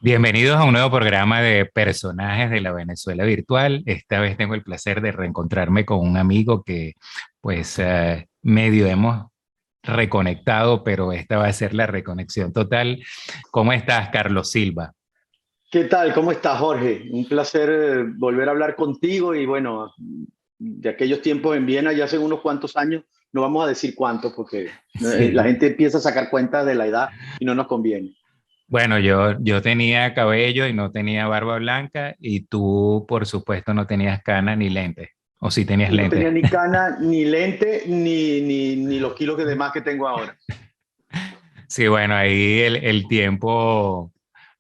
Bienvenidos a un nuevo programa de personajes de la Venezuela virtual. Esta vez tengo el placer de reencontrarme con un amigo que pues medio hemos reconectado, pero esta va a ser la reconexión total. ¿Cómo estás, Carlos Silva? ¿Qué tal? ¿Cómo estás, Jorge? Un placer volver a hablar contigo y bueno, de aquellos tiempos en Viena, ya hace unos cuantos años, no vamos a decir cuántos porque la Sí. gente empieza a sacar cuentas de la edad y no nos conviene. Bueno, yo tenía cabello y no tenía barba blanca y tú, por supuesto, no tenías canas ni lentes. O sí tenías No lentes. tenía ni cana, ni lente, ni los kilos de más que tengo ahora. Sí, bueno, ahí el tiempo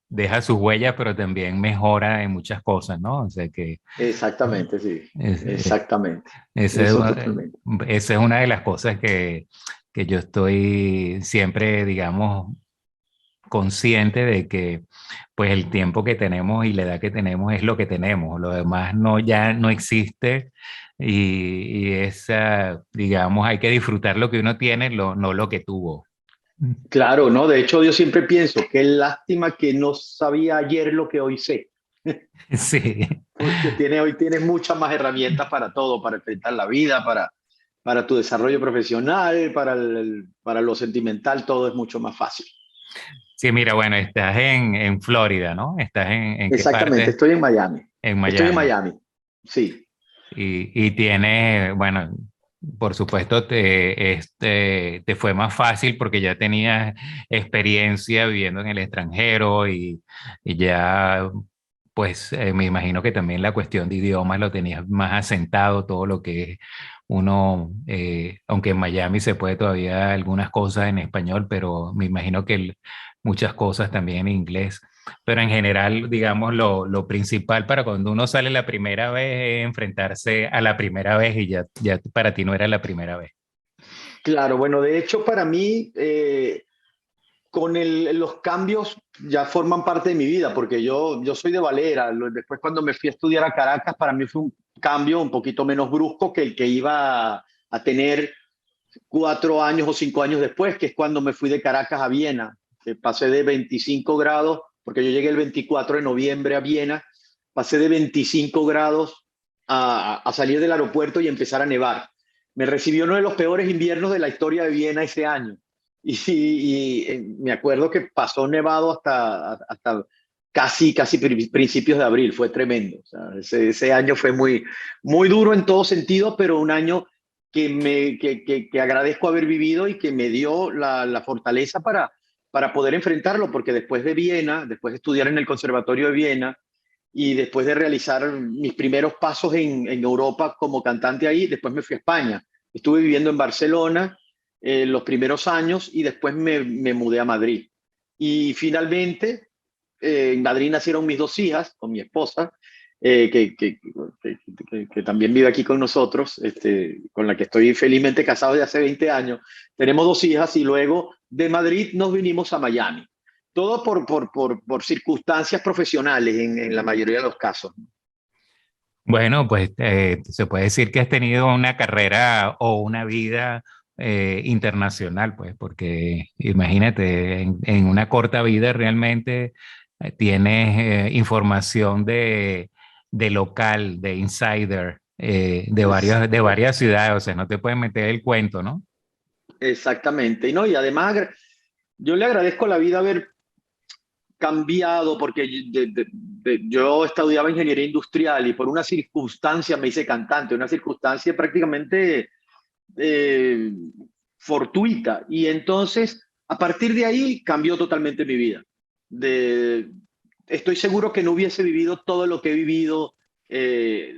deja sus huellas, pero también mejora en muchas cosas, ¿no? O sea que Exactamente, sí. es- es- Exactamente. esa es, Eso totalmente. esa es una de las cosas que yo estoy siempre, digamos, consciente de que pues el tiempo que tenemos y la edad que tenemos es lo que tenemos, lo demás no, ya no existe y esa, digamos, hay que disfrutar lo que uno tiene, no lo que tuvo. Claro, ¿no? De hecho, yo siempre pienso, qué lástima que no sabía ayer lo que hoy sé. Sí. Porque hoy tienes muchas más herramientas para todo, para enfrentar la vida, para tu desarrollo profesional, para lo sentimental, todo es mucho más fácil. Sí, mira, bueno, estás en Florida, ¿no? ¿Estás en qué Exactamente, parte? estoy en Miami. En Estoy en Miami. Miami, sí. Y tienes, bueno, por supuesto, te fue más fácil porque ya tenías experiencia viviendo en el extranjero y ya, pues me imagino que también la cuestión de idiomas lo tenías más asentado, todo lo que es uno, aunque en Miami se puede todavía algunas cosas en español, pero me imagino que muchas cosas también en inglés. Pero en general, digamos, lo principal para cuando uno sale la primera vez es enfrentarse a la primera vez y ya para ti no era la primera vez. Claro, bueno, de hecho para mí los cambios ya forman parte de mi vida, porque yo soy de Valera. Después cuando me fui a estudiar a Caracas, para mí fue un cambio un poquito menos brusco que el que iba a tener 4 años o 5 años después, que es cuando me fui de Caracas a Viena, que pasé de 25 grados, porque yo llegué el 24 de noviembre a Viena, pasé de 25 grados a salir del aeropuerto y empezar a nevar. Me recibió uno de los peores inviernos de la historia de Viena ese año. Me acuerdo que pasó nevado hasta casi principios de abril, fue tremendo. O sea, ese año fue muy duro en todo sentido, pero un año que agradezco haber vivido y que me dio la fortaleza para poder enfrentarlo, porque después de Viena, después de estudiar en el Conservatorio de Viena y después de realizar mis primeros pasos en Europa como cantante ahí, después me fui a España. Estuve viviendo en Barcelona los primeros años y después me mudé a Madrid. Y finalmente, en Madrid nacieron mis dos hijas con mi esposa, eh, que, que, que también vive aquí con nosotros, con la que estoy felizmente casado desde hace 20 años. Tenemos dos hijas y luego de Madrid nos vinimos a Miami. Todo por circunstancias profesionales en la mayoría de los casos. Bueno, pues se puede decir que has tenido una carrera o una vida internacional, pues, porque imagínate, en una corta vida realmente tienes información de local, de insider, de Es, varias ciudades, o sea, no te puedes meter el cuento, ¿no? exactamente. Y, no, y además yo le agradezco a la vida haber cambiado porque yo estudiaba ingeniería industrial y por una circunstancia me hice cantante, una circunstancia prácticamente eh, fortuita. Y entonces, a partir de ahí, cambió totalmente mi vida. De, Estoy seguro que no hubiese vivido todo lo que he vivido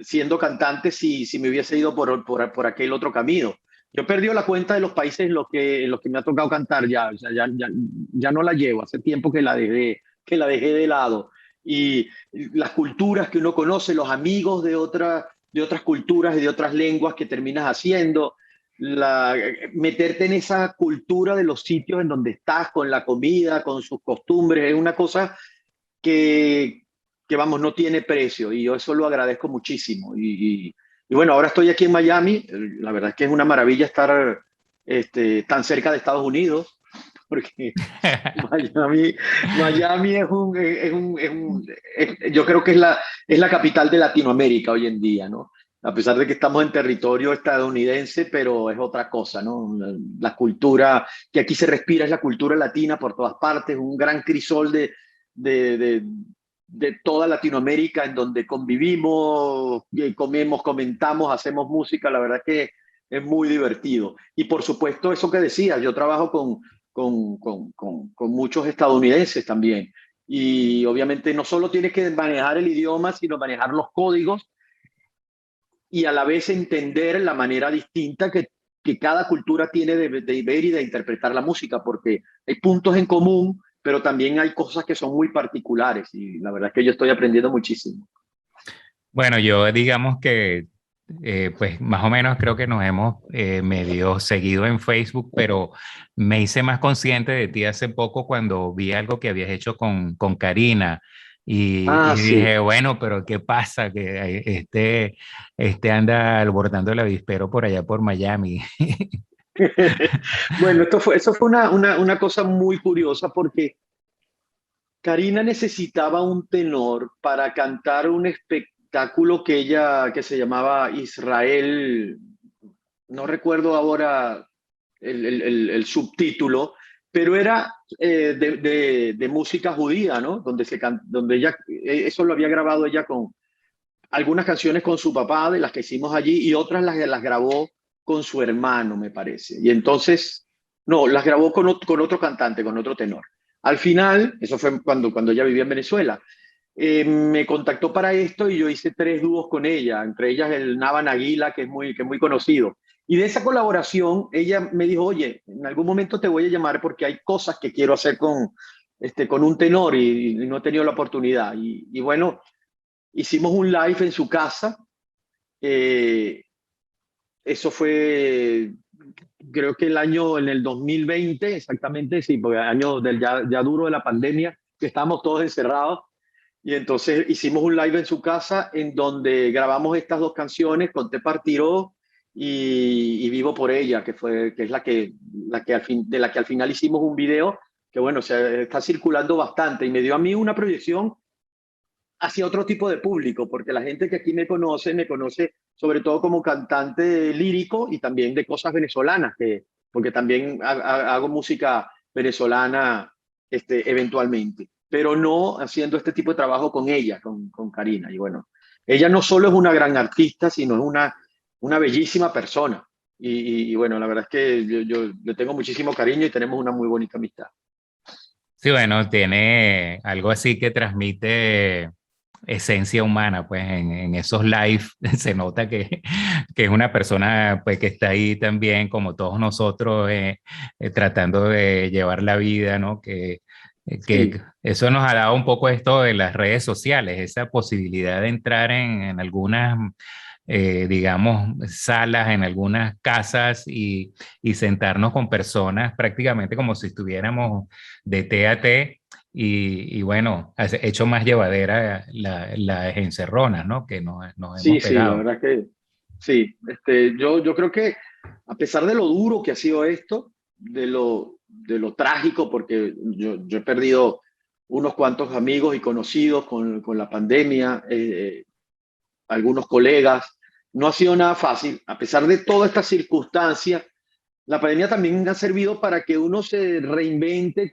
siendo cantante si me hubiese ido por aquel otro camino. Yo perdí la cuenta de los países en los que me ha tocado cantar ya, o sea, ya no la llevo, hace tiempo que la dejé de lado. Y las culturas que uno conoce, los amigos de otras culturas y de otras lenguas que terminas haciendo, meterte en esa cultura de los sitios en donde estás, con la comida, con sus costumbres, es una cosa que, que vamos, no tiene precio y yo eso lo agradezco muchísimo. Y bueno, ahora estoy aquí en Miami, la verdad es que es una maravilla estar tan cerca de Estados Unidos. porque Miami, Miami yo creo que es la capital de Latinoamérica hoy en día, ¿no? A pesar de que estamos en territorio estadounidense, pero es otra cosa, ¿no? La cultura que aquí se respira es la cultura latina por todas partes, un gran crisol de, de, de toda Latinoamérica en donde convivimos, comemos, comentamos, hacemos música, la verdad que es muy divertido. Y por supuesto, eso que decía, yo trabajo con muchos estadounidenses también. Y obviamente no solo tienes que manejar el idioma, sino manejar los códigos y a la vez entender la manera distinta que cada cultura tiene de ver y de interpretar la música, porque hay puntos en común, pero también hay cosas que son muy particulares y la verdad es que yo estoy aprendiendo muchísimo. Bueno, yo digamos que pues más o menos creo que nos hemos medio seguido en Facebook, pero me hice más consciente de ti hace poco cuando vi algo que habías hecho con Karina Ah, y dije, sí. bueno, pero ¿qué pasa? Que este anda alborotando el avispero por allá por Miami. Bueno, eso fue una cosa muy curiosa porque Karina necesitaba un tenor para cantar un espectáculo que se llamaba Israel, no recuerdo ahora el subtítulo, pero era de música judía, ¿no? Donde ella, eso lo había grabado ella con algunas canciones con su papá, de las que hicimos allí, y otras las grabó con su hermano, me parece. Y entonces, no, las grabó con otro cantante, con otro tenor. Al final, eso fue cuando ella vivía en Venezuela, me contactó para esto y yo hice 3 dúos con ella, entre ellas el Nava Naguila, que es muy conocido. Y de esa colaboración, ella me dijo, oye, en algún momento te voy a llamar porque hay cosas que quiero hacer con un tenor y no he tenido la oportunidad. Y bueno, hicimos un live en su casa. eh, Eso fue, creo que en el 2020, exactamente, sí, porque año ya duro de la pandemia, que estábamos todos encerrados. Y entonces hicimos un live en su casa en donde grabamos estas 2 canciones, Conté Partiró y Vivo por ella, que es de la que al final hicimos un video que bueno, se está circulando bastante y me dio a mí una proyección hacia otro tipo de público, porque la gente que aquí me conoce sobre todo como cantante lírico y también de cosas venezolanas, porque también hago música venezolana eventualmente, pero no haciendo este tipo de trabajo con ella, con Karina. Y bueno, ella no solo es una gran artista, sino es una bellísima persona. Y bueno, la verdad es que yo le tengo muchísimo cariño y tenemos una muy bonita amistad. Sí, bueno, tiene algo así que transmite esencia humana, pues en esos live se nota que es una persona pues que está ahí también como todos nosotros tratando de llevar la vida, ¿no? Que Sí, eso nos ha dado un poco esto de las redes sociales, esa posibilidad de entrar en algunas digamos, salas en algunas casas y sentarnos con personas prácticamente como si estuviéramos de té a té y bueno, ha hecho más llevadera las encerronas, ¿no? Que nos hemos sí, la pegado. verdad que sí. Yo creo que a pesar de lo duro que ha sido esto, de lo trágico, porque yo he perdido unos cuantos amigos y conocidos con la pandemia, algunos colegas, no ha sido nada fácil. A pesar de todas estas circunstancias, la pandemia también ha servido para que uno se reinvente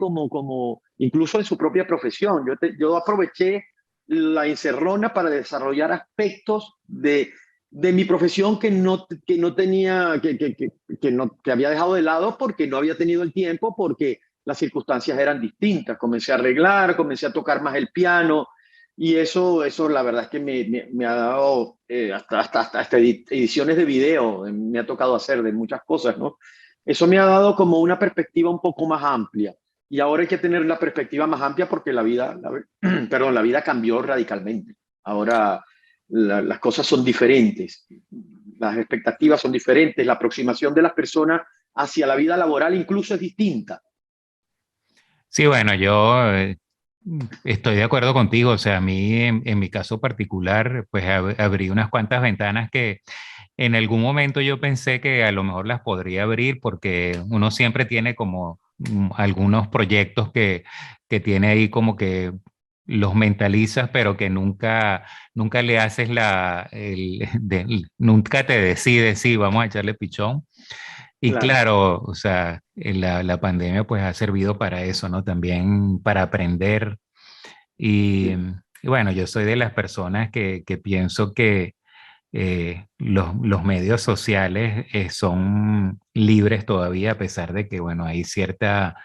incluso en su propia profesión. Yo aproveché la encerrona para desarrollar aspectos de mi profesión que no tenía, que había dejado de lado porque no había tenido el tiempo, porque las circunstancias eran distintas. Comencé a arreglar, comencé a tocar más el piano y eso la verdad es que me ha dado hasta ediciones de video, me ha tocado hacer de muchas cosas, ¿no? Eso me ha dado como una perspectiva un poco más amplia. Y ahora hay que tener la perspectiva más amplia porque perdón, la vida cambió radicalmente. Ahora las cosas son diferentes, las expectativas son diferentes, la aproximación de las personas hacia la vida laboral incluso es distinta. Sí, bueno, yo estoy de acuerdo contigo, o sea, a mí en mi caso particular, pues abrí unas cuantas ventanas que en algún momento yo pensé que a lo mejor las podría abrir porque uno siempre tiene como algunos proyectos que tiene ahí como que los mentalizas, pero que nunca le haces nunca te decides, sí, vamos a echarle pichón. Y Claro. claro, o sea, la pandemia pues ha servido para eso, ¿no? También para aprender. Y, Sí. y bueno, yo soy de las personas que pienso que los medios sociales son libres todavía, a pesar de que, bueno, hay cierta,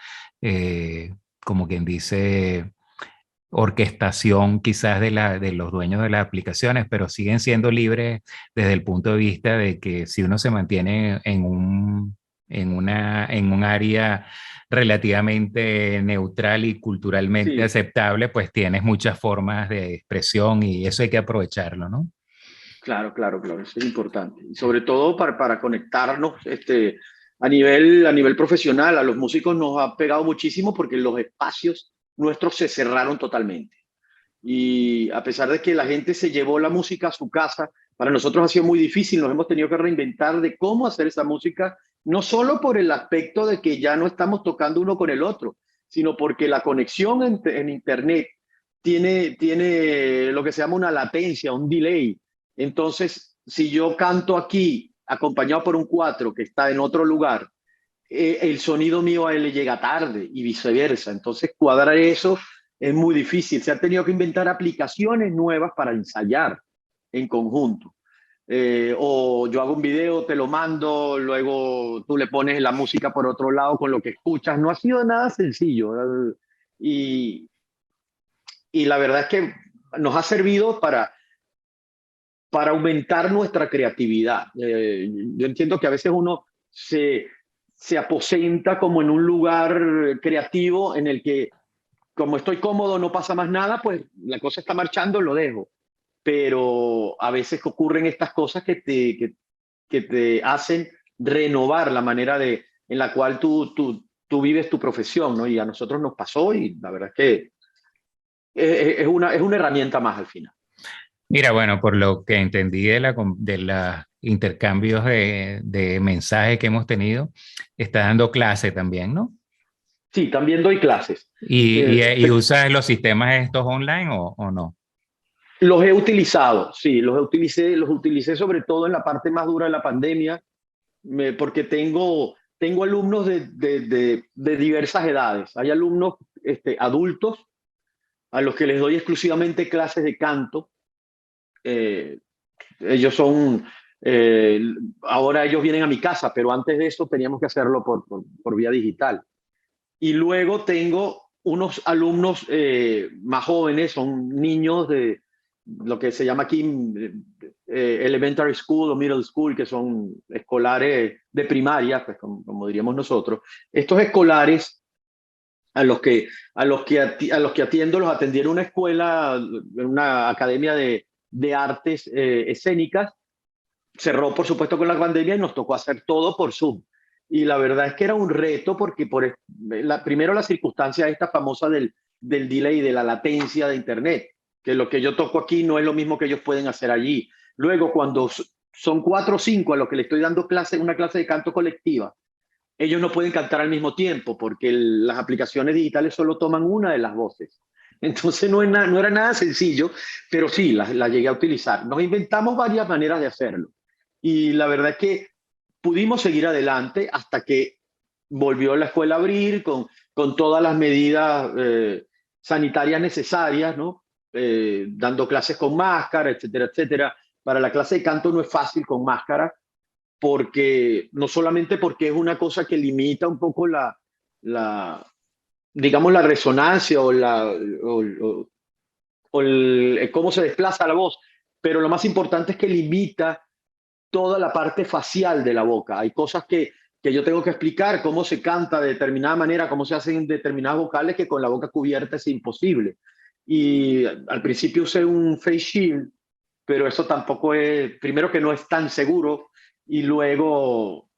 como quien dice, orquestación quizás de los dueños de las aplicaciones, pero siguen siendo libres desde el punto de vista de que si uno se mantiene en un área relativamente neutral y culturalmente Sí, aceptable, pues tienes muchas formas de expresión y eso hay que aprovecharlo, ¿no? claro, claro, claro, eso es importante. Y sobre todo para conectarnos a nivel profesional, a los músicos nos ha pegado muchísimo porque los espacios nuestros se cerraron totalmente. Y a pesar de que la gente se llevó la música a su casa, para nosotros ha sido muy difícil, nos hemos tenido que reinventar de cómo hacer esa música, no solo por el aspecto de que ya no estamos tocando uno con el otro, sino porque la conexión en Internet tiene lo que se llama una latencia, un delay. Entonces, si yo canto aquí acompañado por un cuatro que está en otro lugar, el sonido mío a él le llega tarde y viceversa. Entonces, cuadrar eso es muy difícil. Se han tenido que inventar aplicaciones nuevas para ensayar en conjunto. O yo hago un video, te lo mando, luego tú le pones la música por otro lado con lo que escuchas. No ha sido nada sencillo. Y, y la verdad es que nos ha servido para aumentar nuestra creatividad. Yo entiendo que a veces uno se aposenta como en un lugar creativo en el que como estoy cómodo, no pasa más nada, pues la cosa está marchando, lo dejo. Pero a veces ocurren estas cosas que te hacen renovar la manera en la cual tú vives tu profesión, ¿no? Y a nosotros nos pasó y la verdad es que es una herramienta más al final. Mira, bueno, por lo que entendí de los intercambios de mensajes que hemos tenido, está dando clase también, ¿no? Sí, también doy clases. Y usas los sistemas estos online o no? Los he utilizado, sí, los utilicé sobre todo en la parte más dura de la pandemia, porque tengo alumnos de diversas edades. Hay alumnos adultos a los que les doy exclusivamente clases de canto. Eh, ellos son, eh, ahora ellos vienen a mi casa, pero antes de eso teníamos que hacerlo por vía digital. Y luego tengo unos alumnos más jóvenes, son niños de lo que se llama aquí elementary school o middle school, que son escolares de primaria, pues como diríamos nosotros. Estos escolares a los que atiendo los atendí en una escuela, en una academia de artes escénicas. Cerró, por supuesto, con la pandemia y nos tocó hacer todo por Zoom. Y la verdad es que era un reto porque primero la circunstancia esta famosa del delay, de la latencia de Internet, que lo que yo toco aquí no es lo mismo que ellos pueden hacer allí. Luego, cuando son 4 o 5 a los que le estoy dando clase, una clase de canto colectiva, ellos no pueden cantar al mismo tiempo porque las aplicaciones digitales solo toman una de las voces. Entonces no era nada sencillo, pero sí, la llegué a utilizar. Nos inventamos varias maneras de hacerlo. Y la verdad es que pudimos seguir adelante hasta que volvió la escuela a abrir con todas las medidas sanitarias necesarias, ¿no? Dando clases con máscara, etcétera, etcétera. Para la clase de canto no es fácil con máscara, porque no solamente porque es una cosa que limita un poco la digamos, la resonancia o cómo se desplaza la voz, pero lo más importante es que limita toda la parte facial de la boca. Hay cosas que yo tengo que explicar, cómo se canta de determinada manera, cómo se hacen determinadas vocales que con la boca cubierta es imposible. Y al principio usé un face shield, pero eso tampoco es, primero que no es tan seguro y luego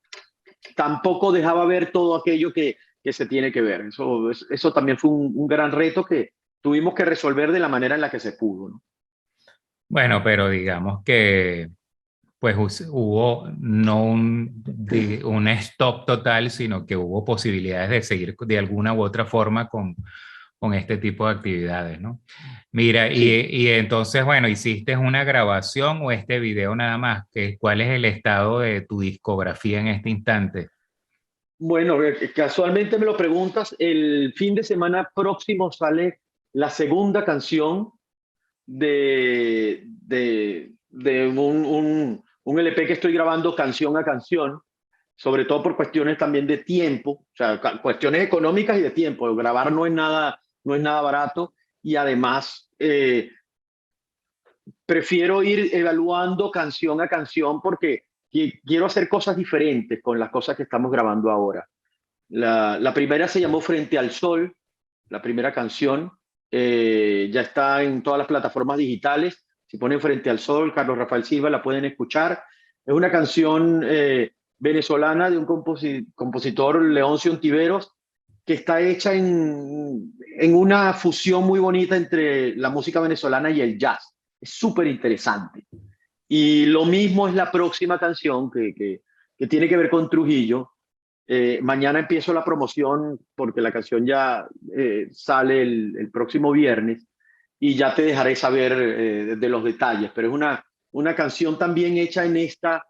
tampoco dejaba ver todo aquello que se tiene que ver. Eso también fue un gran reto que tuvimos que resolver de la manera en la que se pudo, ¿no? Bueno, pero digamos que pues hubo no un stop total, sino que hubo posibilidades de seguir de alguna u otra forma con este tipo de actividades, ¿no? Mira, Sí. y entonces, bueno, ¿hiciste una grabación o este video nada más? ¿Cuál es el estado de tu discografía en este instante? Bueno, casualmente me lo preguntas, el fin de semana próximo sale la segunda canción de un LP que estoy grabando canción a canción, sobre todo por cuestiones también de tiempo, o sea, cuestiones económicas y de tiempo. Grabar no es nada barato y además prefiero ir evaluando canción a canción porque quiero hacer cosas diferentes con las cosas que estamos grabando ahora. La primera se llamó Frente al Sol, la primera canción. Ya está en todas las plataformas digitales. Si ponen Frente al Sol, Carlos Rafael Silva, la pueden escuchar. Es una canción venezolana de un compositor, Leoncio Ontiveros, que está hecha en una fusión muy bonita entre la música venezolana y el jazz. Es súper interesante. Y lo mismo es la próxima canción que tiene que ver con Trujillo. Mañana empiezo la promoción porque la canción ya sale el próximo viernes y ya te dejaré saber de los detalles, pero es una canción también hecha en esta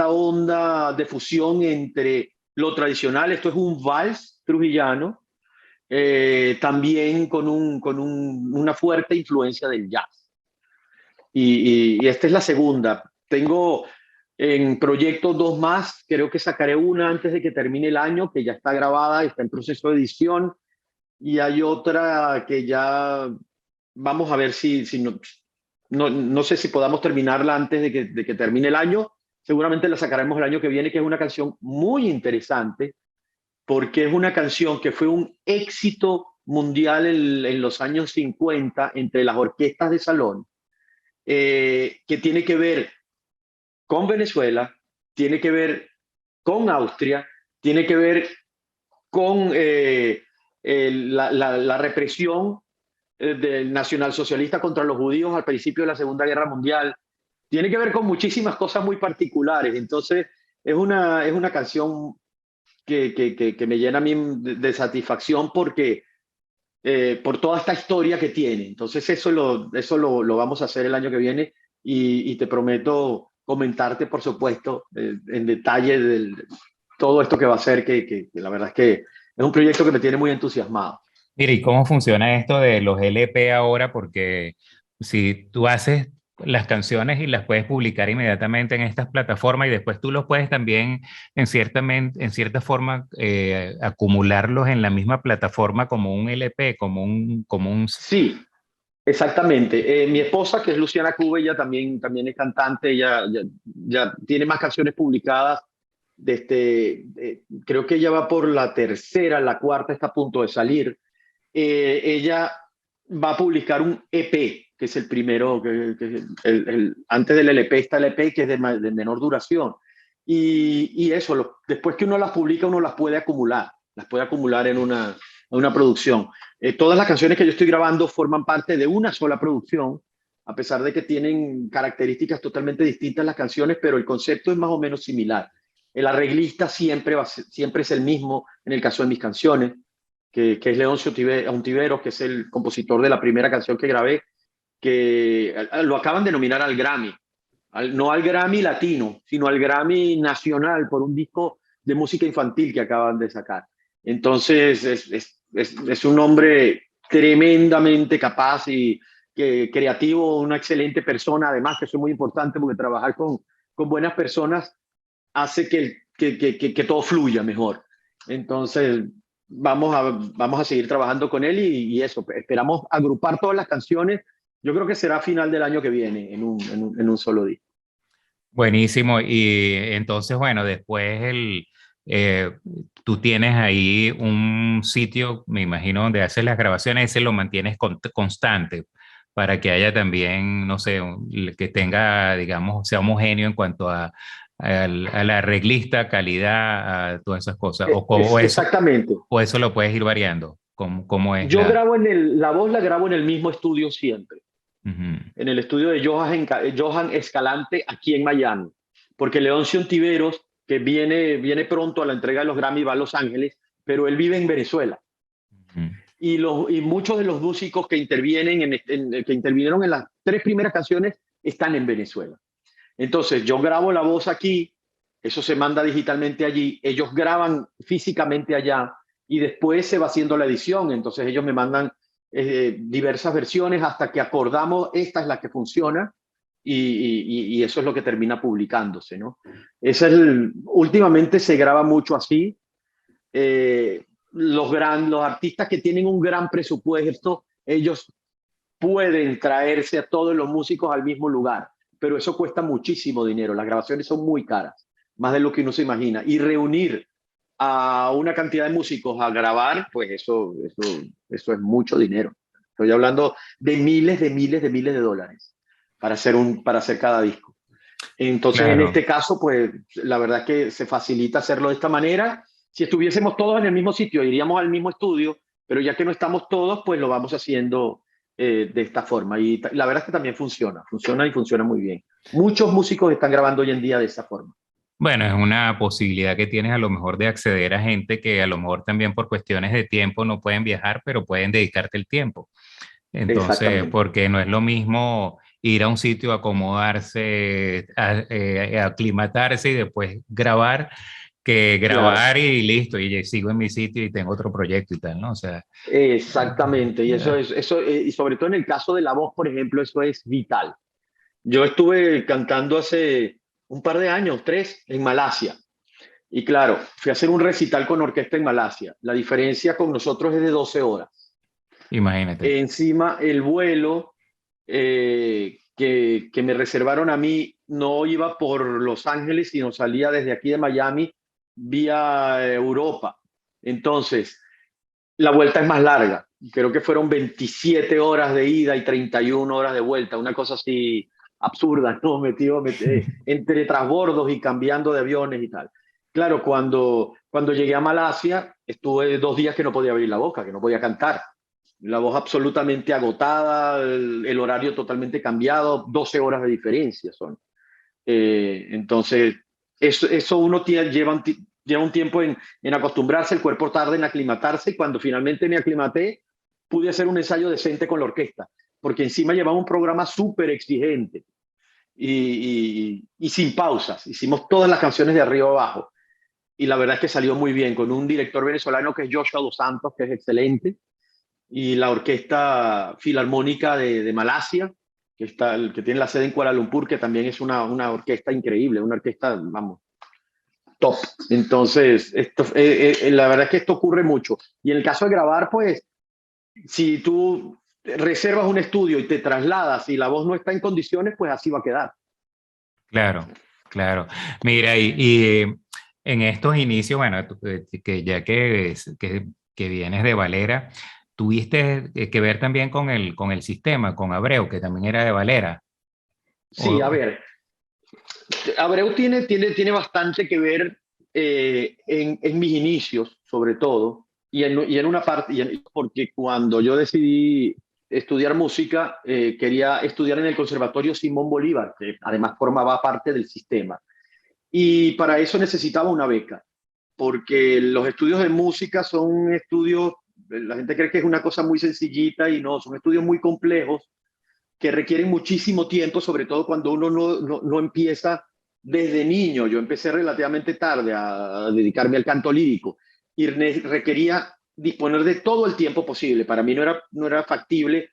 onda de fusión entre lo tradicional, esto es un vals trujillano, también una fuerte influencia del jazz. Y esta es la segunda. Tengo en proyecto dos más, creo que sacaré una antes de que termine el año, que ya está grabada, está en proceso de edición, y hay otra que ya vamos a ver si no sé si podamos terminarla antes de que termine el año, seguramente la sacaremos el año que viene, que es una canción muy interesante, porque es una canción que fue un éxito mundial en los años 50 entre las orquestas de salón, que tiene que ver con Venezuela, tiene que ver con Austria, tiene que ver con la represión del nacionalsocialista contra los judíos al principio de la Segunda Guerra Mundial, tiene que ver con muchísimas cosas muy particulares. Entonces, es una canción que me llena a mí de satisfacción porque por toda esta historia que tiene. Entonces eso lo vamos a hacer el año que viene y te prometo comentarte, por supuesto, en detalle todo esto que va a ser, que la verdad es que es un proyecto que me tiene muy entusiasmado. Mira, ¿y cómo funciona esto de los LP ahora? Porque si tú haces las canciones y las puedes publicar inmediatamente en estas plataformas y después tú los puedes también en cierta forma acumularlos en la misma plataforma como un LP, como un... Sí, exactamente. Mi esposa, que es Luciana Cube, ella también es cantante, ya tiene más canciones publicadas. Creo que ella va por la tercera, la cuarta está a punto de salir. Ella va a publicar un EP, que es el primero, antes del LP está el EP, que es de menor duración. Y eso, después que uno las publica, uno las puede acumular en una producción. Todas las canciones que yo estoy grabando forman parte de una sola producción, a pesar de que tienen características totalmente distintas las canciones, pero el concepto es más o menos similar. El arreglista siempre es el mismo en el caso de mis canciones, que es Leoncio Ontiveros, que es el compositor de la primera canción que grabé, que lo acaban de nominar al Grammy, no al Grammy latino, sino al Grammy nacional por un disco de música infantil que acaban de sacar. Entonces es un hombre tremendamente capaz y creativo, una excelente persona, además que eso es muy importante porque trabajar con buenas personas hace que todo fluya mejor. Entonces, vamos a seguir trabajando con él y eso, esperamos agrupar todas las canciones. Yo creo que será a final del año que viene en un solo día. Buenísimo. Y entonces, bueno, después eh, tú tienes ahí un sitio, me imagino, donde haces las grabaciones, ese lo mantienes constante para que haya también, no sé, que tenga, digamos, sea homogéneo en cuanto a la arreglista, calidad, a todas esas cosas. Exactamente. O eso lo puedes ir variando. ¿Cómo es Yo la... grabo la voz la grabo en el mismo estudio siempre. Ujú, en el estudio de Johan Escalante aquí en Miami, porque Leoncio Ontiveros, que viene pronto a la entrega de los Grammy, va a Los Ángeles, pero él vive en Venezuela. ujú. Y muchos de los músicos que que intervinieron en las tres primeras canciones están en Venezuela. Entonces yo grabo la voz aquí, eso se manda digitalmente allí, ellos graban físicamente allá y después se va haciendo la edición. Entonces ellos me mandan diversas versiones hasta que acordamos esta es la que funciona y eso es lo que termina publicándose, ¿no? Últimamente se graba mucho así. Los artistas que tienen un gran presupuesto, ellos pueden traerse a todos los músicos al mismo lugar, pero eso cuesta muchísimo dinero. Las grabaciones son muy caras, más de lo que uno se imagina. Y reunir a una cantidad de músicos a grabar, pues eso es mucho dinero. Estoy hablando de miles, de miles, de miles de dólares para hacer cada disco. Entonces, en Claro. este caso, pues la verdad es que se facilita hacerlo de esta manera. Si estuviésemos todos en el mismo sitio, iríamos al mismo estudio, pero ya que no estamos todos, pues lo vamos haciendo de esta forma. Y la verdad es que también funciona y funciona muy bien. Muchos músicos están grabando hoy en día de esta forma. Bueno, es una posibilidad que tienes a lo mejor de acceder a gente que a lo mejor también por cuestiones de tiempo no pueden viajar, pero pueden dedicarte el tiempo. Entonces, Exactamente. porque no es lo mismo ir a un sitio, acomodarse, aclimatarse y después grabar, que Claro. grabar y listo, y sigo en mi sitio y tengo otro proyecto y tal, ¿no? O sea, Exactamente. Y eh, y sobre todo en el caso de la voz, por ejemplo, eso es vital. Yo estuve cantando hace un par de años, tres, en Malasia. Y claro, fui a hacer un recital con orquesta en Malasia. La diferencia con nosotros es de 12 horas. imagínate. Encima, el vuelo que me reservaron a mí no iba por Los Ángeles, sino salía desde aquí de Miami vía Europa. Entonces, la vuelta es más larga. Creo que fueron 27 horas de ida y 31 horas de vuelta. Una cosa así absurda, ¿no? Entre transbordos y cambiando de aviones y tal. Claro, cuando llegué a Malasia, estuve 2 días que no podía abrir la boca, que no podía cantar. La voz absolutamente agotada, el horario totalmente cambiado, 12 horas de diferencia son. Entonces, eso uno lleva un tiempo en acostumbrarse, el cuerpo tarda en aclimatarse y cuando finalmente me aclimaté, pude hacer un ensayo decente con la orquesta, porque encima llevaba un programa súper exigente y sin pausas. Hicimos todas las canciones de arriba abajo y la verdad es que salió muy bien con un director venezolano que es Joshua Dos Santos, que es excelente, y la Orquesta Filarmónica de Malasia, que tiene la sede en Kuala Lumpur, que también es una orquesta increíble, una orquesta, vamos, top. Entonces, la verdad es que esto ocurre mucho. Y en el caso de grabar, pues, si tú reservas un estudio y te trasladas y la voz no está en condiciones, pues así va a quedar. Claro, claro. Mira, y en estos inicios, bueno, que ya que vienes de Valera, tuviste que ver también con el sistema, con Abreu, que también era de Valera. Sí, a O, ver, Abreu tiene bastante que ver en mis inicios, sobre todo, y en una parte, porque cuando yo decidí estudiar música, quería estudiar en el Conservatorio Simón Bolívar, que además formaba parte del sistema. Y para eso necesitaba una beca, porque los estudios de música son estudios, la gente cree que es una cosa muy sencillita y no, son estudios muy complejos que requieren muchísimo tiempo, sobre todo cuando uno no empieza desde niño. Yo empecé relativamente tarde a dedicarme al canto lírico y requería disponer de todo el tiempo posible. Para mí no era factible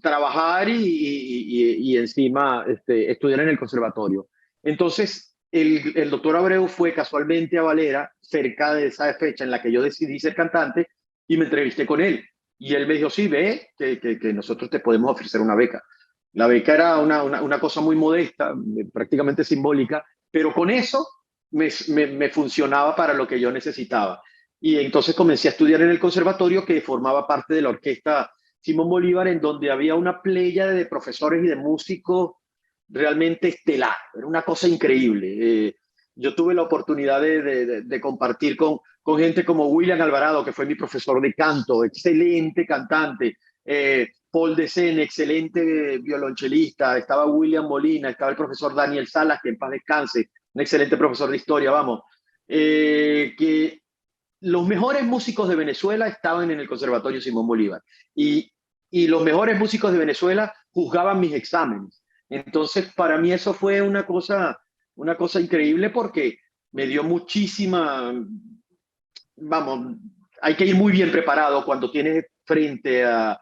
trabajar y encima estudiar en el conservatorio. Entonces, el doctor Abreu fue casualmente a Valera cerca de esa fecha en la que yo decidí ser cantante y me entrevisté con él. Y él me dijo, sí, ve, que nosotros te podemos ofrecer una beca. La beca era una cosa muy modesta, prácticamente simbólica, pero con eso me funcionaba para lo que yo necesitaba. Y entonces comencé a estudiar en el conservatorio que formaba parte de la orquesta Simón Bolívar, en donde había una playa de profesores y de músicos realmente estelar. Era una cosa increíble. Yo tuve la oportunidad de compartir con gente como William Alvarado, que fue mi profesor de canto, excelente cantante. Paul Decen, excelente violonchelista, estaba William Molina, estaba el profesor Daniel Salas, que en paz descanse, un excelente profesor de historia, vamos, que los mejores músicos de Venezuela estaban en el Conservatorio Simón Bolívar y los mejores músicos de Venezuela juzgaban mis exámenes. Entonces, para mí eso fue una cosa increíble porque me dio muchísima, vamos, hay que ir muy bien preparado cuando tienes frente a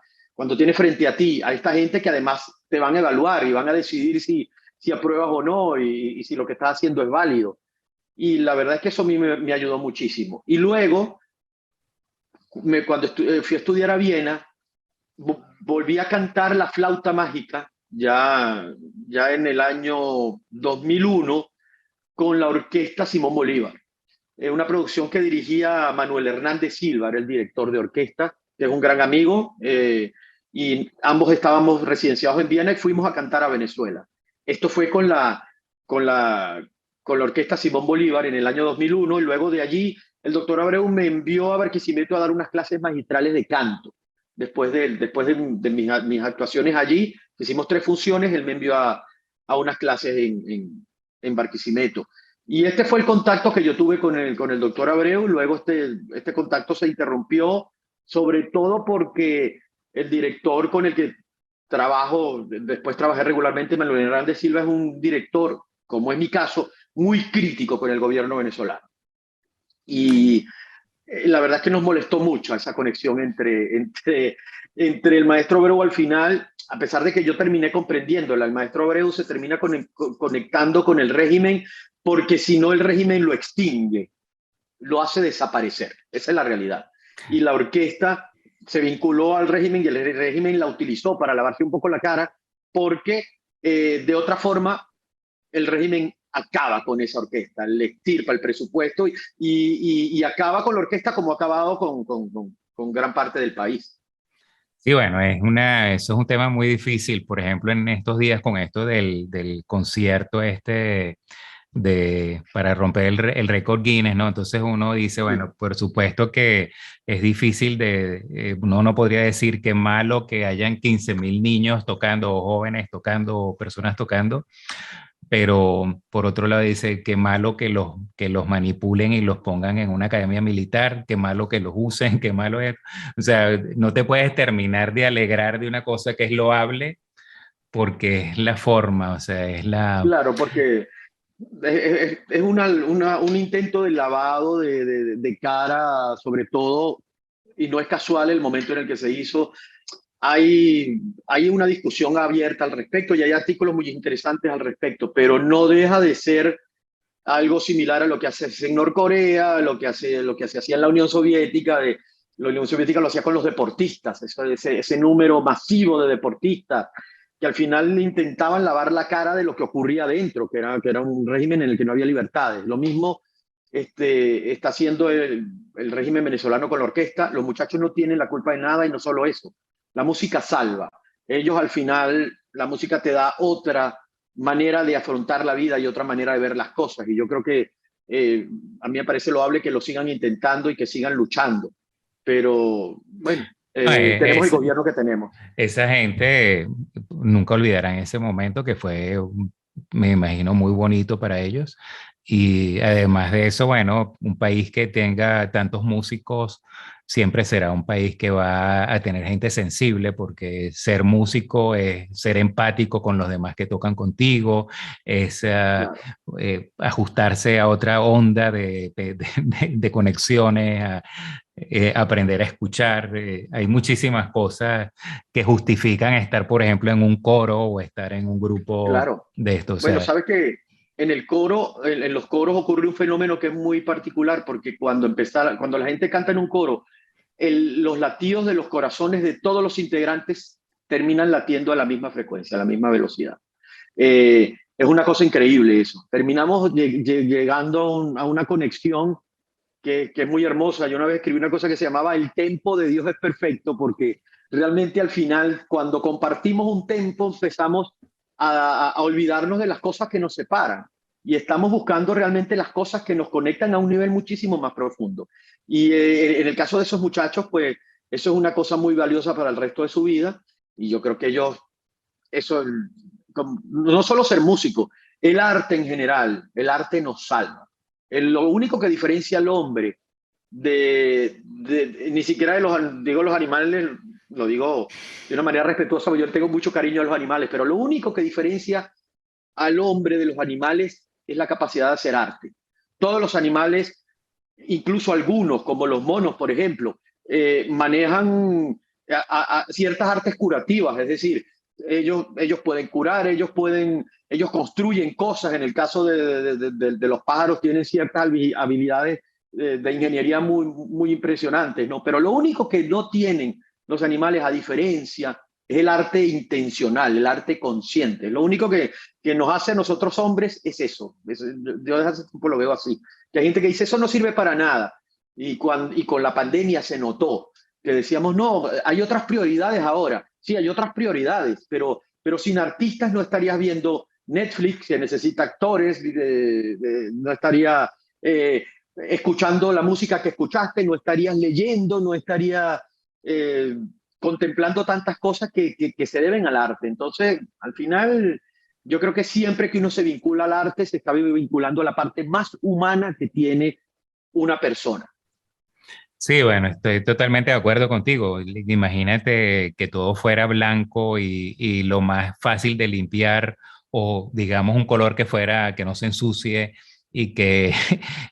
ti a esta gente que además te van a evaluar y van a decidir si apruebas o no y si lo que estás haciendo es válido. Y la verdad es que eso a mí me ayudó muchísimo. Y luego, cuando fui a estudiar a Viena, volví a cantar La Flauta Mágica, ya en el año 2001, con la orquesta Simón Bolívar. Una producción que dirigía Manuel Hernández Silva, era el director de orquesta, que es un gran amigo, y ambos estábamos residenciados en Viena y fuimos a cantar a Venezuela. Esto fue con la, con la orquesta Simón Bolívar en el año 2001, y luego de allí el doctor Abreu me envió a Barquisimeto a dar unas clases magistrales de canto. Después de mis actuaciones allí, hicimos 3 funciones, él me envió a unas clases en Barquisimeto. Y este fue el contacto que yo tuve con el doctor Abreu. Luego este contacto se interrumpió, sobre todo porque el director con el que después trabajé regularmente, Manuel Hernández Silva, es un director, como es mi caso, muy crítico con el gobierno venezolano. Y la verdad es que nos molestó mucho esa conexión entre el maestro Abreu al final, a pesar de que yo terminé comprendiéndola. El maestro Abreu se termina conectando con el régimen porque si no el régimen lo extingue, lo hace desaparecer. Esa es la realidad. Y la orquesta se vinculó al régimen y el régimen la utilizó para lavarse un poco la cara porque de otra forma el régimen acaba con esa orquesta, le extirpa el presupuesto y acaba con la orquesta como ha acabado con gran parte del país. Sí, bueno, eso es un tema muy difícil, por ejemplo, en estos días con esto del concierto para romper el récord Guinness, ¿no? Entonces uno dice, bueno, por supuesto que es difícil uno no podría decir que malo que hayan 15.000 niños tocando, o jóvenes tocando, o personas tocando, pero por otro lado dice que malo que los manipulen y los pongan en una academia militar, que malo que los usen, que malo es, o sea, no te puedes terminar de alegrar de una cosa que es loable porque es la forma, o sea, es la... Claro, porque es un intento de lavado de cara, sobre todo, y no es casual el momento en el que se hizo. Hay una discusión abierta al respecto y hay artículos muy interesantes al respecto, pero no deja de ser algo similar a lo que hace en Norcorea, lo que se hacía en la Unión Soviética. La Unión Soviética lo hacía con los deportistas, ese número masivo de deportistas que al final intentaban lavar la cara de lo que ocurría adentro, que era un régimen en el que no había libertades. Lo mismo está haciendo el régimen venezolano con la orquesta. Los muchachos no tienen la culpa de nada y no solo eso. La música salva. Ellos al final, la música te da otra manera de afrontar la vida y otra manera de ver las cosas. Y yo creo que a mí me parece loable que lo sigan intentando y que sigan luchando. Pero bueno, tenemos el gobierno que tenemos. Esa gente nunca olvidarán ese momento que fue, me imagino, muy bonito para ellos. Y además de eso, bueno, un país que tenga tantos músicos siempre será un país que va a tener gente sensible, porque ser músico es ser empático con los demás que tocan contigo, es Claro. ajustarse a otra onda de conexiones, aprender a escuchar. Hay muchísimas cosas que justifican estar, por ejemplo, en un coro o estar en un grupo Claro. de estos. Bueno, sabes que en el coro, en los coros ocurre un fenómeno que es muy particular, porque cuando la gente canta en un coro, los latidos de los corazones de todos los integrantes terminan latiendo a la misma frecuencia, a la misma velocidad. Es una cosa increíble eso. Terminamos llegando a una conexión que es muy hermosa. Yo una vez escribí una cosa que se llamaba El tempo de Dios es perfecto, porque realmente al final, cuando compartimos un tempo, empezamos a olvidarnos de las cosas que nos separan y estamos buscando realmente las cosas que nos conectan a un nivel muchísimo más profundo. Y en el caso de esos muchachos, pues eso es una cosa muy valiosa para el resto de su vida. Y yo creo que ellos, eso, no solo ser músico, el arte en general, el arte nos salva. Lo único que diferencia al hombre ni siquiera de digo los animales, lo digo de una manera respetuosa, porque yo tengo mucho cariño a los animales, pero lo único que diferencia al hombre de los animales es la capacidad de hacer arte. Todos los animales, incluso algunos, como los monos, por ejemplo, manejan ciertas artes curativas, es decir, ellos pueden curar, ellos construyen cosas. En el caso de los pájaros tienen ciertas habilidades de ingeniería muy impresionantes, ¿no? Pero lo único que no tienen los animales, a diferencia, es el arte intencional, el arte consciente. Lo único que nos hace a nosotros hombres es eso. Yo desde hace tiempo lo veo así. Que hay gente que dice, eso no sirve para nada. Y con la pandemia se notó que decíamos, no, hay otras prioridades ahora. Sí, hay otras prioridades, pero sin artistas no estarías viendo Netflix, que necesita actores, no estaría escuchando la música que escuchaste, no estarías leyendo, no estaría eh, contemplando tantas cosas que se deben al arte. Entonces, al final, yo creo que siempre que uno se vincula al arte, se está vinculando a la parte más humana que tiene una persona. Sí, bueno, estoy totalmente de acuerdo contigo. Imagínate que todo fuera blanco y lo más fácil de limpiar o digamos un color que fuera, que no se ensucie y que,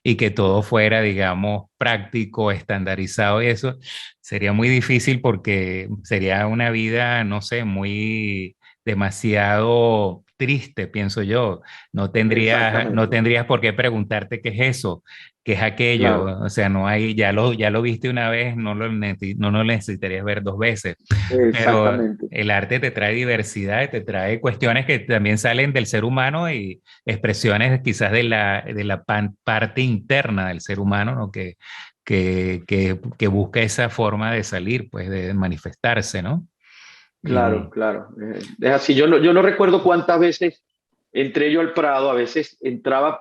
y que todo fuera, digamos, práctico, estandarizado y eso sería muy difícil porque sería una vida, no sé, muy demasiado triste, pienso yo. No Exactamente, tendrías por qué preguntarte qué es eso, que es aquello, claro, o sea, no hay, ya lo viste una vez, no lo necesitarías ver dos veces, pero exactamente. el arte te trae diversidad, y te trae cuestiones que también salen del ser humano y expresiones quizás de la parte interna del ser humano, ¿no? Que busca esa forma de salir, pues de manifestarse, ¿no? Claro, Y claro. Es así. Yo no recuerdo cuántas veces entré yo al Prado. A veces entraba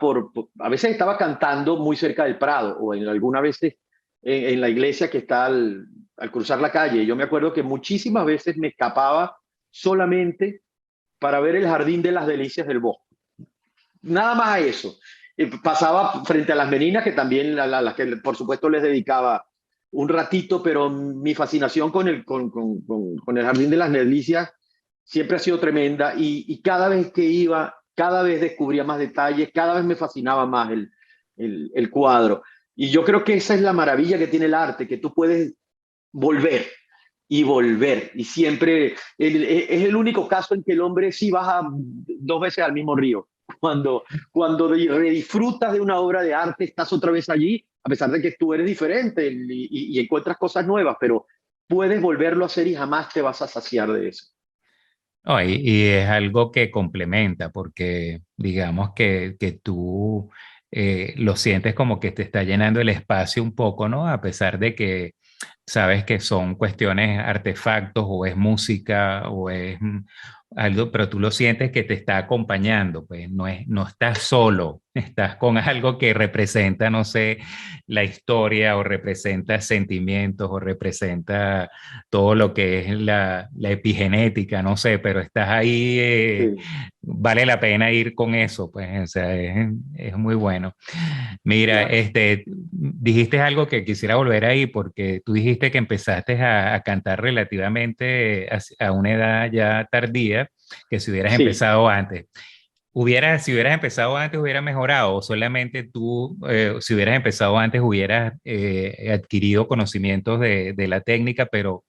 a veces estaba cantando muy cerca del Prado o algunas veces en la iglesia que está al cruzar la calle. Yo me acuerdo que muchísimas veces me escapaba solamente para ver el Jardín de las Delicias del Bosque. Nada más a eso. Pasaba frente a las meninas, que también las que por supuesto les dedicaba un ratito, pero mi fascinación con el Jardín de las Delicias siempre ha sido tremenda y cada vez que iba, cada vez descubría más detalles, cada vez me fascinaba más el cuadro. Y yo creo que esa es la maravilla que tiene el arte, que tú puedes volver y volver. Y siempre es el único caso en que el hombre sí baja dos veces al mismo río. Cuando redisfrutas de una obra de arte, estás otra vez allí, a pesar de que tú eres diferente y encuentras cosas nuevas, pero puedes volverlo a hacer y jamás te vas a saciar de eso. no, y es algo que complementa, porque digamos que tú lo sientes como que te está llenando el espacio un poco, ¿no? A pesar de que sabes que son cuestiones, artefactos, o es música, o es algo, pero tú lo sientes que te está acompañando, pues no estás solo, estás con algo que representa, no sé, la historia, o representa sentimientos, o representa todo lo que es la epigenética, no sé, pero estás ahí, Sí, vale la pena ir con eso, pues, o sea, es muy bueno. Mira, claro. dijiste algo que quisiera volver ahí, porque tú dijiste que empezaste a cantar relativamente a una edad ya tardía, que si hubieras Sí. empezado antes. Si hubieras empezado antes, hubiera mejorado, o solamente tú, si hubieras empezado antes, hubieras adquirido conocimientos de la técnica, pero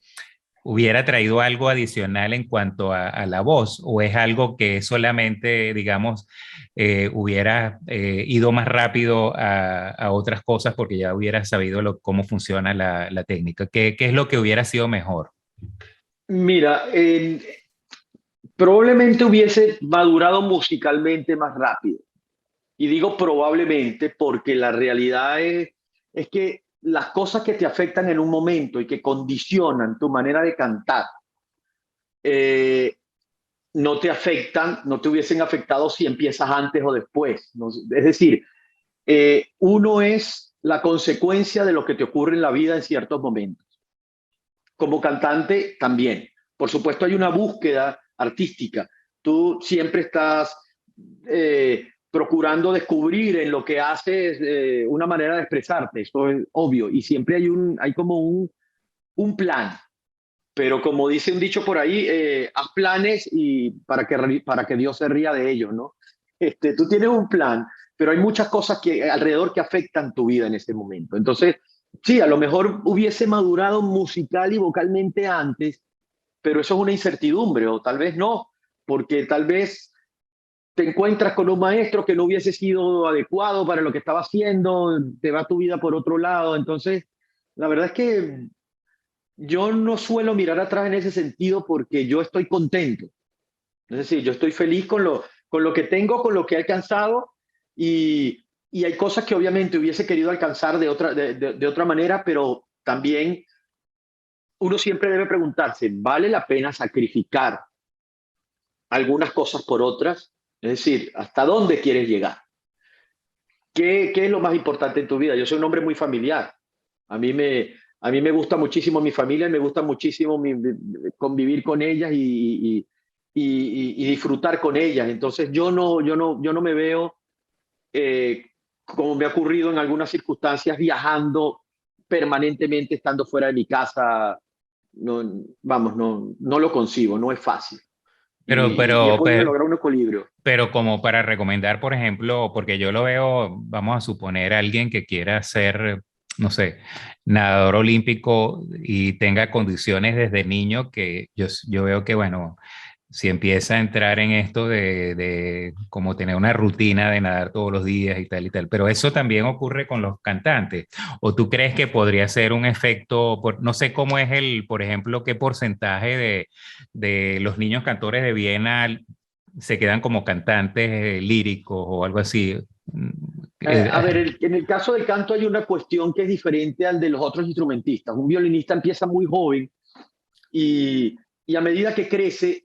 hubiera traído algo adicional en cuanto a la voz, o es algo que solamente, digamos, hubiera ido más rápido a otras cosas porque ya hubiera sabido cómo funciona la técnica. ¿Qué es lo que hubiera sido mejor? Mira, probablemente hubiese madurado musicalmente más rápido. Y digo probablemente porque la realidad es que las cosas que te afectan en un momento y que condicionan tu manera de cantar, eh, no te afectan, no te hubiesen afectado si empiezas antes o después. ¿No? Es decir, uno es la consecuencia de lo que te ocurre en la vida en ciertos momentos. Como cantante también. por supuesto hay una búsqueda artística. Tú siempre estás procurando descubrir en lo que haces una manera de expresarte, eso es obvio, y siempre hay como un plan. Pero como dice un dicho por ahí, haz planes y para que Dios se ría de ellos, ¿no? Tú tienes un plan, pero hay muchas cosas que alrededor que afectan tu vida en este momento. Entonces, sí, a lo mejor hubiese madurado musical y vocalmente antes, pero eso es una incertidumbre, o tal vez no, porque tal vez te encuentras con un maestro que no hubiese sido adecuado para lo que estaba haciendo, te va tu vida por otro lado. Entonces, la verdad es que yo no suelo mirar atrás en ese sentido porque yo estoy contento. Es decir, yo estoy feliz con lo que tengo, con lo que he alcanzado y hay cosas que obviamente hubiese querido alcanzar de otra manera, pero también uno siempre debe preguntarse, ¿vale la pena sacrificar algunas cosas por otras? Es decir, ¿hasta dónde quieres llegar? ¿Qué es lo más importante en tu vida? Yo soy un hombre muy familiar. A mí me, a mí me gusta muchísimo mi familia, me gusta muchísimo convivir con ellas y disfrutar con ellas. Entonces yo no me veo, como me ha ocurrido en algunas circunstancias, viajando permanentemente, estando fuera de mi casa. No, vamos, no lo concibo, no es fácil. Pero, Y he pero, podido pero, lograr un equilibrio. pero como para recomendar, por ejemplo, porque yo lo veo, vamos a suponer alguien que quiera ser, no sé, nadador olímpico y tenga condiciones desde niño, que yo veo que, bueno, si empieza a entrar en esto de como tener una rutina de nadar todos los días y tal, pero eso también ocurre con los cantantes. ¿O tú crees que podría ser un efecto, no sé cómo es por ejemplo, qué porcentaje de los niños cantores de Viena se quedan como cantantes líricos o algo así? A ver, en el caso del canto hay una cuestión que es diferente al de los otros instrumentistas. Un violinista empieza muy joven y a medida que crece,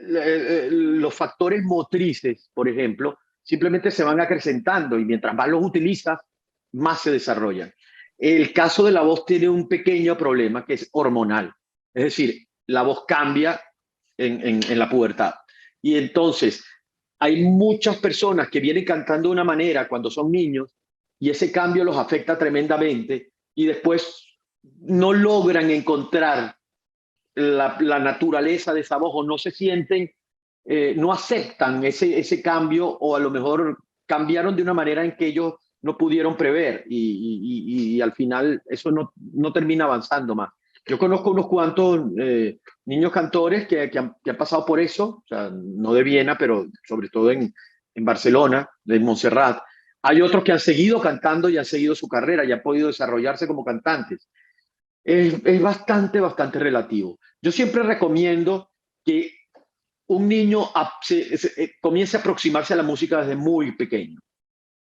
los factores motrices, por ejemplo, simplemente se van acrecentando y mientras más los utilizas, más se desarrollan. El caso de la voz tiene un pequeño problema que es hormonal. Es decir, la voz cambia en la pubertad. Y entonces hay muchas personas que vienen cantando de una manera cuando son niños y ese cambio los afecta tremendamente y después no logran encontrar la naturaleza de esa voz o no se sienten, no aceptan ese cambio o a lo mejor cambiaron de una manera en que ellos no pudieron prever y al final eso no termina avanzando más. Yo conozco unos cuantos niños cantores que han pasado por eso, o sea, no de Viena, pero sobre todo en Barcelona, de Montserrat. Hay otros que han seguido cantando y han seguido su carrera y han podido desarrollarse como cantantes. Es bastante relativo. Yo siempre recomiendo que un niño comience a aproximarse a la música desde muy pequeño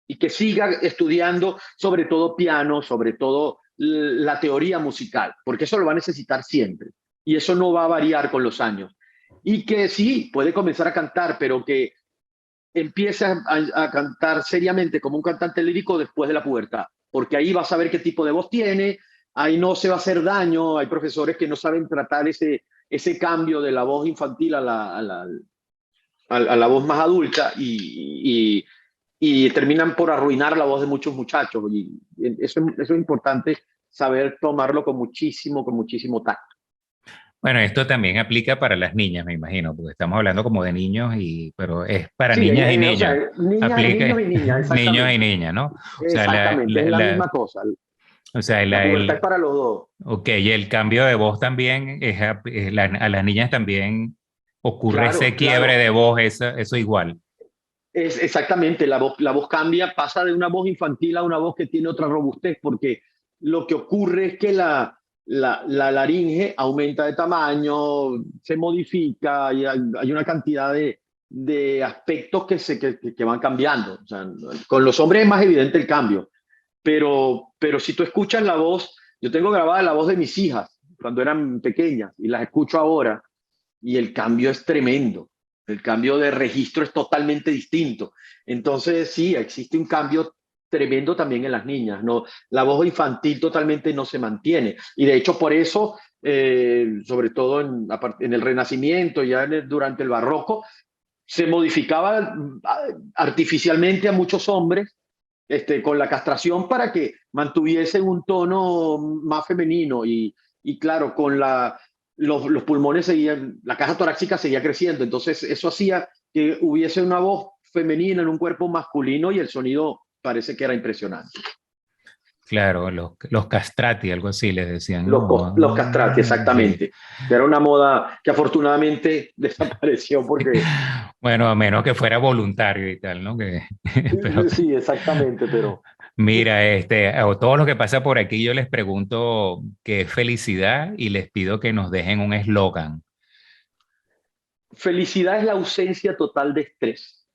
y que siga estudiando sobre todo piano, sobre todo la teoría musical, porque eso lo va a necesitar siempre y eso no va a variar con los años. Y que sí, puede comenzar a cantar, pero que empiece a cantar seriamente como un cantante lírico después de la pubertad, porque ahí va a saber qué tipo de voz tiene, ahí no se va a hacer daño, hay profesores que no saben tratar ese cambio de la voz infantil a la voz más adulta y terminan por arruinar la voz de muchos muchachos. Y eso es importante saber tomarlo con muchísimo tacto. Bueno, esto también aplica para las niñas, me imagino, porque estamos hablando como de niños, pero es para Sí, niñas y o sea, niños. niños Aplica y niñas, niños y exactamente. niñas, ¿no? O sea, Exactamente, es la misma cosa. o sea, La pubertad es para los dos. ok, y el cambio de voz también a las niñas también ocurre ese Claro, quiebre claro. de voz, eso igual. Es exactamente, la voz cambia, pasa de una voz infantil a una voz que tiene otra robustez, porque lo que ocurre es que la laringe aumenta de tamaño, se modifica, y hay una cantidad de aspectos que van cambiando. O sea, con los hombres es más evidente el cambio, pero si tú escuchas la voz, yo tengo grabada la voz de mis hijas cuando eran pequeñas y las escucho ahora y el cambio es tremendo. El cambio de registro es totalmente distinto. Entonces, sí, existe un cambio tremendo también en las niñas, ¿no? La voz infantil totalmente no se mantiene. Y de hecho por eso, sobre todo en el Renacimiento, ya durante el Barroco, se modificaba artificialmente a muchos hombres con la castración para que mantuviesen un tono más femenino y claro, los pulmones seguían, la caja torácica seguía creciendo, entonces eso hacía que hubiese una voz femenina en un cuerpo masculino y el sonido parece que era impresionante. Claro, los castrati, algo así les decían, ¿no? Los castrati, Sí. exactamente. Era una moda que afortunadamente desapareció porque... Bueno, a menos que fuera voluntario y tal, ¿no? Pero Sí, exactamente, pero mira, a todos los que pasan por aquí, yo les pregunto qué es felicidad y les pido que nos dejen un eslogan. felicidad es la ausencia total de estrés.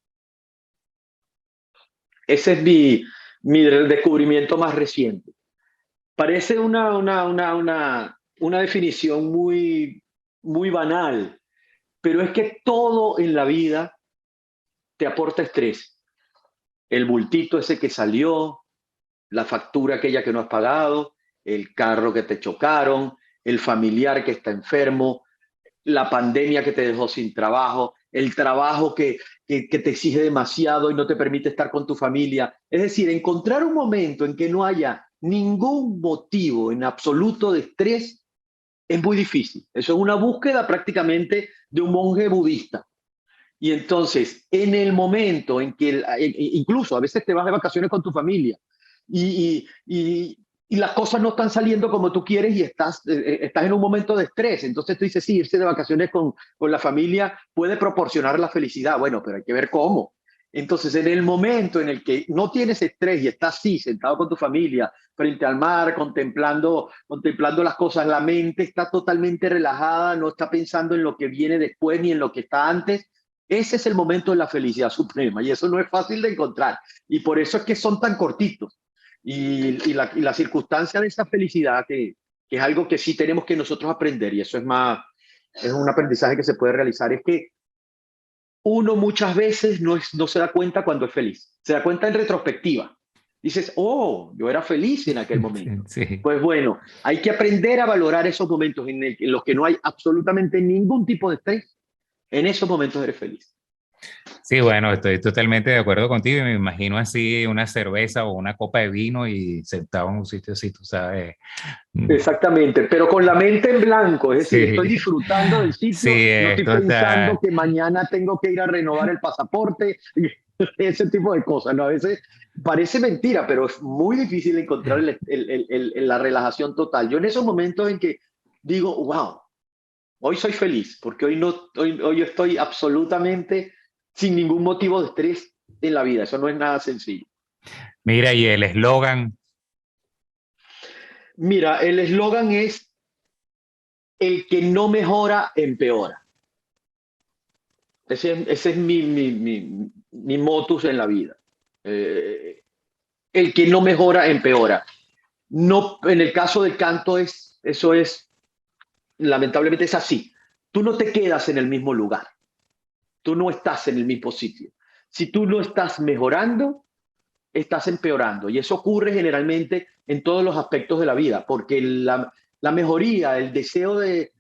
Ese es mi descubrimiento más reciente. Parece una definición muy banal, pero es que todo en la vida te aporta estrés. El bultito ese que salió, la factura aquella que no has pagado, el carro que te chocaron, el familiar que está enfermo, la pandemia que te dejó sin trabajo, el trabajo que te exige demasiado y no te permite estar con tu familia. Es decir, encontrar un momento en que no haya ningún motivo en absoluto de estrés es muy difícil. Eso es una búsqueda prácticamente de un monje budista. Y entonces, en el momento en que, incluso a veces te vas de vacaciones con tu familia y las cosas no están saliendo como tú quieres y estás en un momento de estrés, entonces tú dices, sí, irse de vacaciones con la familia puede proporcionar la felicidad. Bueno, pero hay que ver cómo. Entonces, en el momento en el que no tienes estrés y estás así, sentado con tu familia, frente al mar, contemplando las cosas, la mente está totalmente relajada, no está pensando en lo que viene después ni en lo que está antes. Ese es el momento de la felicidad suprema y eso no es fácil de encontrar. Y por eso es que son tan cortitos. Y la circunstancia de esa felicidad, que es algo que sí tenemos que nosotros aprender, y eso es un aprendizaje que se puede realizar, es que uno muchas veces no se da cuenta cuando es feliz. Se da cuenta en retrospectiva. Dices, oh, yo era feliz en aquel momento. Sí. Pues bueno, hay que aprender a valorar esos momentos en los que no hay absolutamente ningún tipo de estrés. En esos momentos eres feliz. Sí, bueno, estoy totalmente de acuerdo contigo y me imagino así una cerveza o una copa de vino y sentado en un sitio así, tú sabes. Mm, Exactamente, pero con la mente en blanco, es decir, estoy sí, disfrutando del sí, sitio, no estoy esto pensando está, que mañana tengo que ir a renovar el pasaporte, ese tipo de cosas, ¿no? A veces parece mentira, pero es muy difícil encontrar la relajación total. Yo en esos momentos en que digo, wow, hoy soy feliz, porque hoy estoy absolutamente sin ningún motivo de estrés en la vida, eso no es nada sencillo. mira, y el eslogan, Mira, el eslogan es el que no mejora, empeora. Ese es mi motus en la vida. Eh, el que no mejora, empeora. No, en el caso del canto, eso es, lamentablemente es así. Tú no te quedas en el mismo lugar. Tú no estás en el mismo sitio. Si tú no estás mejorando, estás empeorando. Y eso ocurre generalmente en todos los aspectos de la vida, porque la mejoría, el deseo de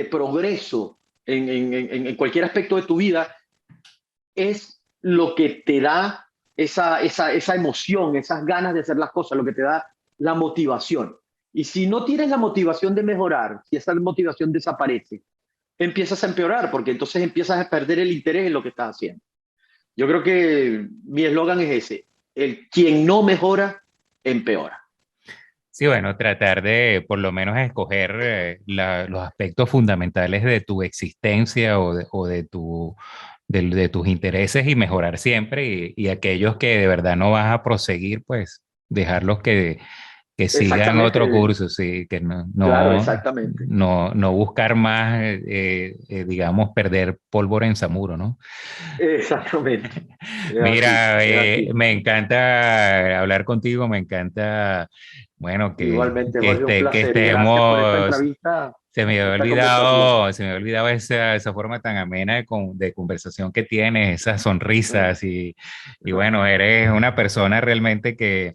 progreso en cualquier aspecto de tu vida es lo que te da esa emoción, esas ganas de hacer las cosas, lo que te da la motivación. Y si no tienes la motivación de mejorar, si esa motivación desaparece, empiezas a empeorar, porque entonces empiezas a perder el interés en lo que estás haciendo. Yo creo que mi eslogan es ese, el quien no mejora, empeora. sí, bueno, tratar de por lo menos escoger los aspectos fundamentales de tu existencia o de tus intereses y mejorar siempre y aquellos que de verdad no vas a proseguir, pues dejarlos que sigan otro Exactamente, curso, sí, que claro, exactamente. no buscar más, digamos, perder pólvora en Samuro, ¿no? Exactamente. Es así, Mira, es así. me encanta hablar contigo, me encanta, bueno, Igualmente, Jorge, un que placer y gracias por esta estemos, entrevista, esta conversación. se me había olvidado esa forma tan amena de conversación que tienes, esas Bueno, sonrisas y bueno, eres una persona realmente que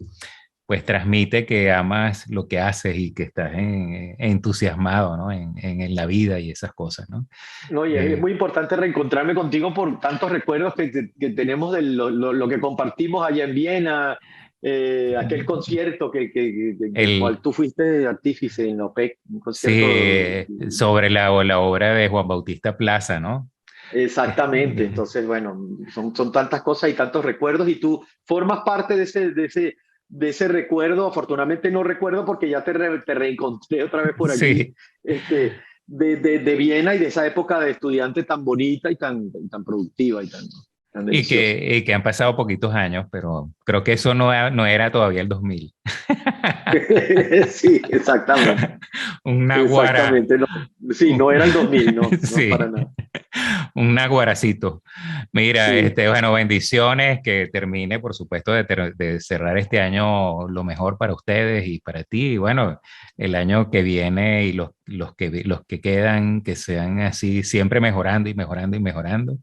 pues transmite que amas lo que haces y que estás entusiasmado, ¿no? En la vida y esas cosas, ¿no? no, y es Eh, muy importante reencontrarme contigo por tantos recuerdos que tenemos de lo que compartimos allá en Viena, aquel concierto del cual el, tú fuiste artífice en la OPEC, un concierto. sí, sobre la obra de Juan Bautista Plaza, ¿no? Exactamente, entonces, bueno, son tantas cosas y tantos recuerdos y tú formas parte de ese recuerdo. Afortunadamente no recuerdo porque ya te reencontré otra vez por allí, Sí, de Viena y de esa época de estudiante tan bonita y tan productiva y tan deliciosa. y que han pasado poquitos años, pero creo que eso no era todavía el 2000. Sí, exactamente, Un naguará, exactamente. No, sí, un- no era el 2000, no, no para sí, nada. un naguaracito. Mira, Sí, bueno, bendiciones, que termine, por supuesto, de cerrar este año lo mejor para ustedes y para ti. Y bueno, el año que viene y los que quedan, que sean así, siempre mejorando y mejorando y mejorando.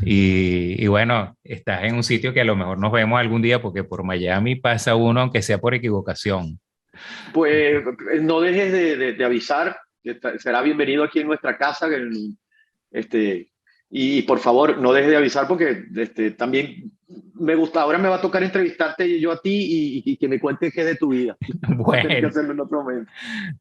Y bueno, estás en un sitio que a lo mejor nos vemos algún día porque por Miami pasa uno, aunque sea por equivocación. pues no dejes de avisar, que será bienvenido aquí en nuestra casa. Este, y por favor, no dejes de avisar porque también me gusta. Ahora me va a tocar entrevistarte yo a ti y que me cuentes qué es de tu vida. Va a tener que Bueno, hacerlo en otro momento.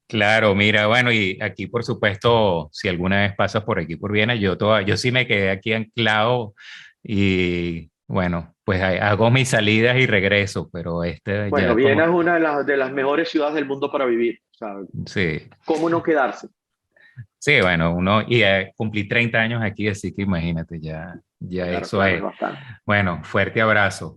claro, mira, bueno, y aquí por supuesto, si alguna vez pasas por aquí por Viena, yo sí me quedé aquí anclado y bueno, pues hago mis salidas y regreso, pero este Bueno, ya Viena como, es una de las mejores ciudades del mundo para vivir. O sea, sí, ¿cómo no quedarse? sí, bueno, cumplí 30 años aquí, así que imagínate, ya Claro, eso claro, es es. bastante. Bueno, fuerte abrazo,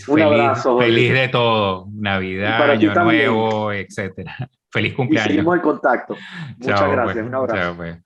Un abrazo, feliz Jorge. de todo, Y Navidad, para ti Año también. Nuevo, etcétera. Feliz Y cumpleaños. seguimos en contacto. Muchas Chao, pues, gracias. Un abrazo. chao, pues.